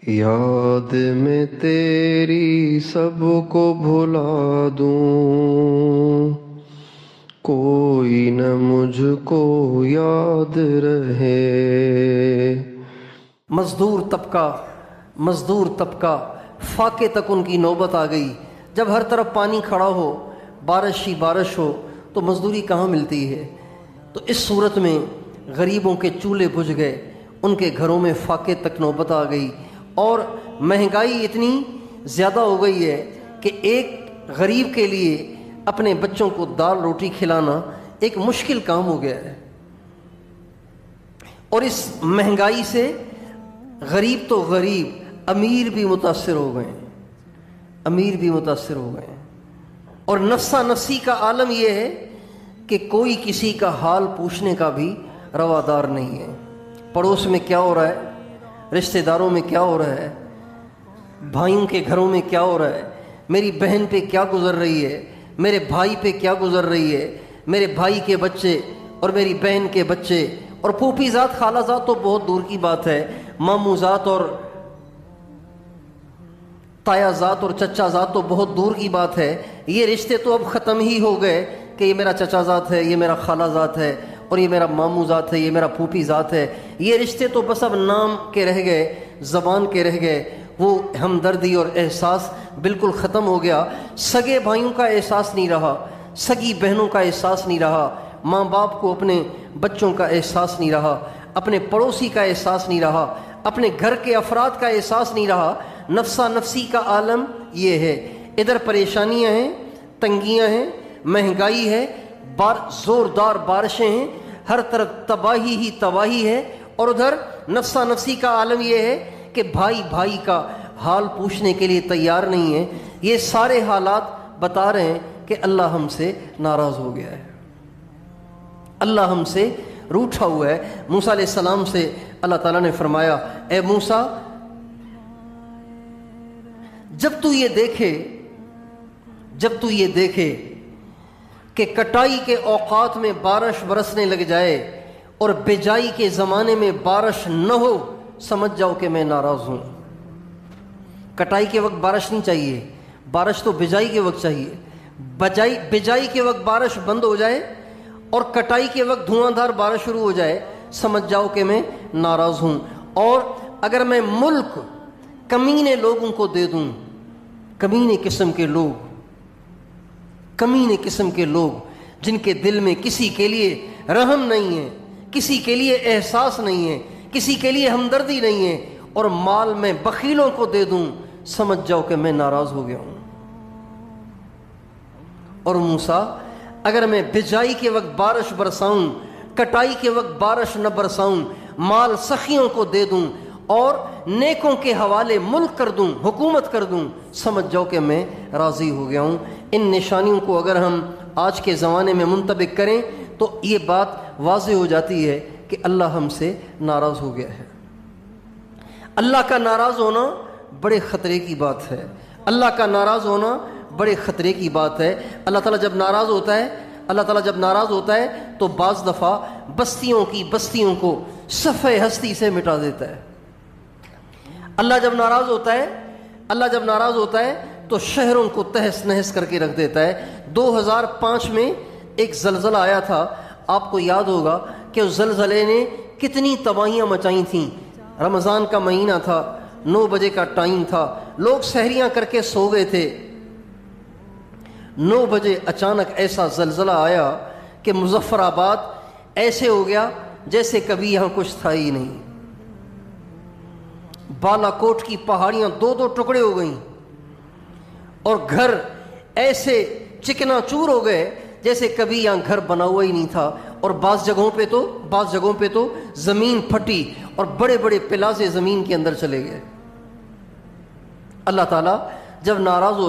یاد میں تیری سب کو بھلا دوں، کوئی نہ مجھ کو یاد رہے۔ مزدور طبقہ فاقے تک ان کی نوبت آ گئی۔ جب ہر طرف پانی کھڑا ہو، بارش ہی بارش ہو، تو مزدوری کہاں ملتی ہے؟ تو اس صورت میں غریبوں کے چولہے بجھ گئے، ان کے گھروں میں فاقے تک نوبت آ گئی، اور مہنگائی اتنی زیادہ ہو گئی ہے کہ ایک غریب کے لیے اپنے بچوں کو دال روٹی کھلانا ایک مشکل کام ہو گیا ہے۔ اور اس مہنگائی سے غریب تو غریب، امیر بھی متاثر ہو گئے، اور نفسا نفسی کا عالم یہ ہے کہ کوئی کسی کا حال پوچھنے کا بھی روادار نہیں ہے۔ پڑوس میں کیا ہو رہا ہے، رشتہ داروں میں کیا ہو رہا ہے، بھائیوں کے گھروں میں کیا ہو رہا ہے، میری بہن پہ کیا گزر رہی ہے، میرے بھائی پہ کیا گزر رہی ہے، میرے بھائی کے بچے اور میری بہن کے بچے، اور پھوپھی ذات خالہ ذات تو بہت دور کی بات ہے، ماموں ذات اور تایا ذات اور چچا ذات تو بہت دور کی بات ہے۔ یہ رشتے تو اب ختم ہی ہو گئے کہ یہ میرا چچا ذات ہے، یہ میرا خالہ ذات ہے، اور یہ میرا ماموں ذات ہے، یہ میرا پھوپھی ذات ہے۔ یہ رشتے تو بس اب نام کے رہ گئے، زبان کے رہ گئے، وہ ہمدردی اور احساس بالکل ختم ہو گیا۔ سگے بھائیوں کا احساس نہیں رہا، سگی بہنوں کا احساس نہیں رہا، ماں باپ کو اپنے بچوں کا احساس نہیں رہا، اپنے پڑوسی کا احساس نہیں رہا، اپنے گھر کے افراد کا احساس نہیں رہا۔ نفسا نفسی کا عالم یہ ہے۔ ادھر پریشانیاں ہیں، تنگیاں ہیں، مہنگائی ہے، زوردار بارشیں ہیں، ہر طرف تباہی ہی تباہی ہے، اور ادھر نفسا نفسی کا عالم یہ ہے کہ بھائی بھائی کا حال پوچھنے کے لیے تیار نہیں ہے۔ یہ سارے حالات بتا رہے ہیں کہ اللہ ہم سے ناراض ہو گیا ہے، اللہ ہم سے روٹھا ہوا ہے۔ موسیٰ علیہ السلام سے اللہ تعالیٰ نے فرمایا، اے موسیٰ، جب تو یہ دیکھے کہ کٹائی کے اوقات میں بارش برسنے لگ جائے اور بجائی کے زمانے میں بارش نہ ہو، سمجھ جاؤ کہ میں ناراض ہوں۔ کٹائی کے وقت بارش نہیں چاہیے، بارش تو بجائی کے وقت چاہیے۔ بجائی کے وقت بارش بند ہو جائے اور کٹائی کے وقت دھواں دھار بارش شروع ہو جائے، سمجھ جاؤ کہ میں ناراض ہوں۔ اور اگر میں ملک کمینے لوگوں کو دے دوں، کمینے قسم کے لوگ جن کے دل میں کسی کے لیے رحم نہیں ہے، کسی کے لیے احساس نہیں ہے، کسی کے لیے ہمدردی نہیں ہے، اور مال میں بخیلوں کو دے دوں، سمجھ جاؤ کہ میں ناراض ہو گیا ہوں۔ اور موسیٰ، اگر میں بجائی کے وقت بارش برساؤں، کٹائی کے وقت بارش نہ برساؤں، مال سخیوں کو دے دوں اور نیکوں کے حوالے ملک کر دوں، حکومت کر دوں، سمجھ جاؤ کہ میں راضی ہو گیا ہوں۔ ان نشانیوں کو اگر ہم آج کے زمانے میں منطبق کریں تو یہ بات واضح ہو جاتی ہے کہ اللہ ہم سے ناراض ہو گیا ہے۔ اللہ کا ناراض ہونا بڑے خطرے کی بات ہے، اللہ کا ناراض ہونا بڑے خطرے کی بات ہے۔ اللہ تعالیٰ جب ناراض ہوتا ہے تو بعض دفعہ بستیوں کو صفحہ ہستی سے مٹا دیتا ہے۔ اللہ جب ناراض ہوتا ہے تو شہروں کو تہس نہس کر کے رکھ دیتا ہے۔ 2005 میں ایک زلزلہ آیا تھا، آپ کو یاد ہوگا کہ اس زلزلے نے کتنی تباہیاں مچائی تھیں۔ رمضان کا مہینہ تھا، 9 بجے کا ٹائم تھا، لوگ سحریاں کر کے سو گئے تھے۔ 9 بجے اچانک ایسا زلزلہ آیا کہ مظفر آباد ایسے ہو گیا جیسے کبھی یہاں کچھ تھا ہی نہیں۔ بالا کوٹ کی پہاڑیاں 2 ٹکڑے ہو گئیں، اور گھر ایسے چکنا چور ہو گئے جیسے کبھی یہاں گھر بنا ہوا ہی نہیں تھا، اور بعض جگہوں پہ تو زمین پھٹی اور بڑے بڑے پلازے زمین کے اندر چلے گئے۔ اللہ تعالیٰ جب ناراض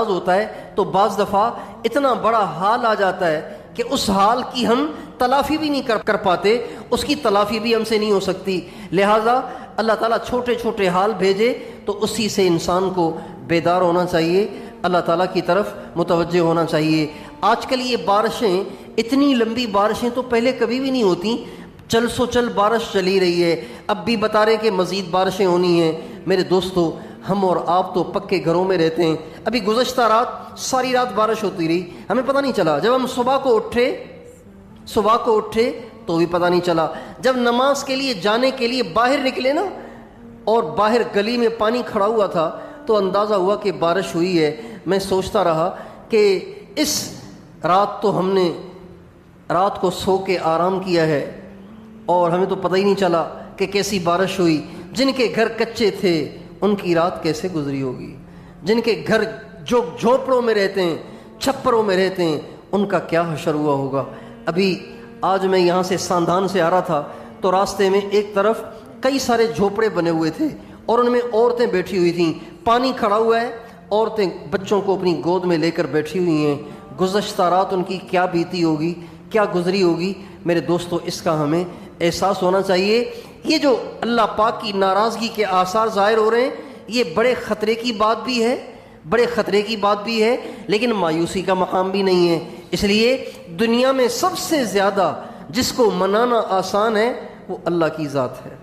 ہوتا ہے تو بعض دفعہ اتنا بڑا حال آ جاتا ہے کہ اس حال کی ہم تلافی بھی نہیں کر پاتے، اس کی تلافی بھی ہم سے نہیں ہو سکتی۔ لہٰذا اللہ تعالیٰ چھوٹے چھوٹے حال بھیجے تو اسی سے انسان کو بیدار ہونا چاہیے، اللہ تعالیٰ کی طرف متوجہ ہونا چاہیے۔ آج کل یہ بارشیں، اتنی لمبی بارشیں تو پہلے کبھی بھی نہیں ہوتی۔ چل سو چل بارش چلی رہی ہے، اب بھی بتا رہے کہ مزید بارشیں ہونی ہیں۔ میرے دوستو، ہم اور آپ تو پکے گھروں میں رہتے ہیں، ابھی گزشتہ رات ساری رات بارش ہوتی رہی، ہمیں پتہ نہیں چلا۔ جب ہم صبح کو اٹھے تو بھی پتہ نہیں چلا۔ جب نماز کے لیے جانے کے لیے باہر نکلے نا، اور باہر گلی میں پانی کھڑا ہوا تھا تو اندازہ ہوا کہ بارش ہوئی ہے۔ میں سوچتا رہا کہ اس رات تو ہم نے رات کو سو کے آرام کیا ہے اور ہمیں تو پتہ ہی نہیں چلا کہ کیسی بارش ہوئی۔ جن کے گھر کچے تھے ان کی رات کیسے گزری ہوگی، جن کے گھر جو جھونپڑوں میں رہتے ہیں، چھپروں میں رہتے ہیں، ان کا کیا حشر ہوا ہوگا۔ ابھی آج میں یہاں سے ساندھان سے آ رہا تھا تو راستے میں ایک طرف کئی سارے جھونپڑے بنے ہوئے تھے اور ان میں عورتیں بیٹھی ہوئی تھیں، پانی کھڑا ہوا ہے، عورتیں بچوں کو اپنی گود میں لے کر بیٹھی ہوئی ہیں۔ گزشتہ رات ان کی کیا بیتی ہوگی، کیا گزری ہوگی۔ میرے دوستو، اس کا ہمیں احساس ہونا چاہیے۔ یہ جو اللہ پاک کی ناراضگی کے آثار ظاہر ہو رہے ہیں، یہ بڑے خطرے کی بات بھی ہے، لیکن مایوسی کا مقام بھی نہیں ہے۔ اس لیے دنیا میں سب سے زیادہ جس کو منانا آسان ہے وہ اللہ کی ذات ہے۔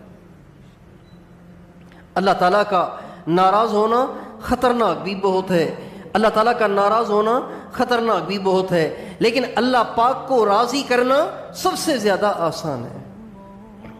اللہ تعالیٰ کا ناراض ہونا خطرناک بھی بہت ہے، اللہ تعالیٰ کا ناراض ہونا خطرناک بھی بہت ہے، لیکن اللہ پاک کو راضی کرنا سب سے زیادہ آسان ہے۔